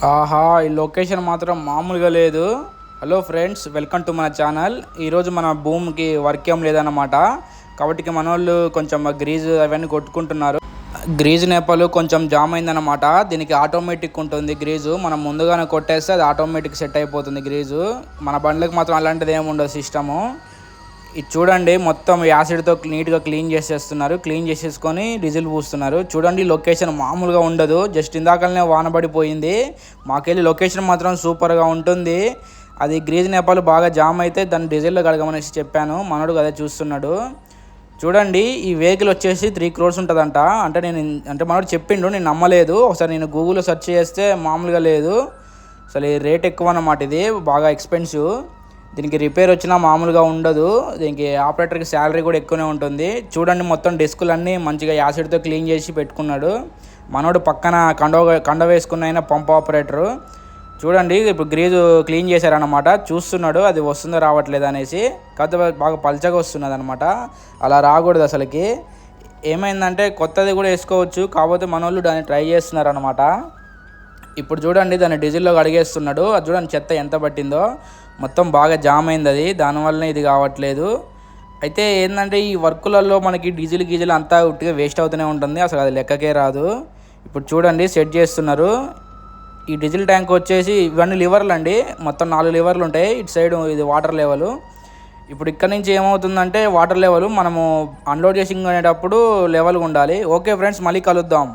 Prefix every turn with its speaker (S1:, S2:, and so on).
S1: ఆహా! ఈ లొకేషన్ మాత్రం మామూలుగా లేదు. హలో ఫ్రెండ్స్, వెల్కమ్ టు మన ఛానల్. ఈరోజు మన భూమికి వర్క్ ఏం లేదన్నమాట. కాబట్టి మనోళ్ళు కొంచెం గ్రీజ్ అవన్నీ కొట్టుకుంటున్నారు. గ్రీజ్ నేపాలు కొంచెం జామ్ అయిందన్నమాట. దీనికి ఆటోమేటిక్ ఉంటుంది గ్రీజు. మనం ముందుగానే కొట్టేస్తే అది ఆటోమేటిక్ సెట్ అయిపోతుంది గ్రీజు. మన బండ్లకు మాత్రం అలాంటిది ఏమి ఉండదు సిస్టము. ఇది చూడండి, మొత్తం యాసిడ్తో నీట్గా క్లీన్ చేసేస్తున్నారు. క్లీన్ చేసేసుకొని డీజిల్ పూస్తున్నారు. చూడండి, లొకేషన్ మామూలుగా ఉండదు. జస్ట్ ఇందాకనే వానబడిపోయింది. మాకెళ్ళి లొకేషన్ మాత్రం సూపర్గా ఉంటుంది. అది గ్రీజ్ నేపాలు బాగా జామ్ అయితే దాన్ని డీజిల్లో కడగమనేసి చెప్పాను. మనోడు అదే చూస్తున్నాడు. చూడండి, ఈ వెహికల్ వచ్చేసి 3 crores ఉంటుందంట. అంటే మనోడు చెప్పిండు, నేను నమ్మలేదు. ఒకసారి నేను గూగుల్లో సెర్చ్ చేస్తే మామూలుగా లేదు. అసలు ఈ రేట్ ఎక్కువ అన్నమాట. ఇది బాగా ఎక్స్పెన్సివ్. దీనికి రిపేర్ వచ్చినా మామూలుగా ఉండదు. దీనికి ఆపరేటర్కి శాలరీ కూడా ఎక్కువనే ఉంటుంది. చూడండి, మొత్తం డెస్కులన్నీ మంచిగా యాసిడ్తో క్లీన్ చేసి పెట్టుకున్నాడు. మనోడు పక్కన కండ వేసుకున్న ఆయన పంప్ ఆపరేటరు. చూడండి, ఇప్పుడు గ్రీజు క్లీన్ చేశారనమాట. చూస్తున్నాడు అది వస్తుందో రావట్లేదు అనేసి. కాకపోతే బాగా పల్చగా వస్తున్నది అనమాట. అలా రాకూడదు అసలుకి. ఏమైందంటే కొత్తది కూడా వేసుకోవచ్చు, కాకపోతే మనోళ్ళు దాన్ని ట్రై చేస్తున్నారు అనమాట. ఇప్పుడు చూడండి, దాన్ని డీజిల్లో కడిగేస్తున్నాడు. అది చూడండి, చెత్త ఎంత పట్టిందో. మొత్తం బాగా జామ్ అయింది అది, దానివల్లనే ఇది కావట్లేదు. అయితే ఏంటంటే ఈ వర్కులలో మనకి డీజిల్ అంతా ఉట్టిగా వేస్ట్ అవుతూనే ఉంటుంది. అసలు అది లెక్కకే రాదు. ఇప్పుడు చూడండి, సెట్ చేస్తున్నారు. ఈ డీజిల్ ట్యాంక్ వచ్చేసి ఇవన్నీ లివర్లు అండి. మొత్తం 4 లివర్లు ఉంటాయి. ఇటు సైడ్ ఇది వాటర్ లెవెల్. ఇప్పుడు ఇక్కడ నుంచి ఏమవుతుందంటే వాటర్ లెవెల్ మనము అన్లోడ్ చేసింగ్ అనేటప్పుడు లెవెల్గా ఉండాలి. ఓకే ఫ్రెండ్స్, మళ్ళీ కలుద్దాం.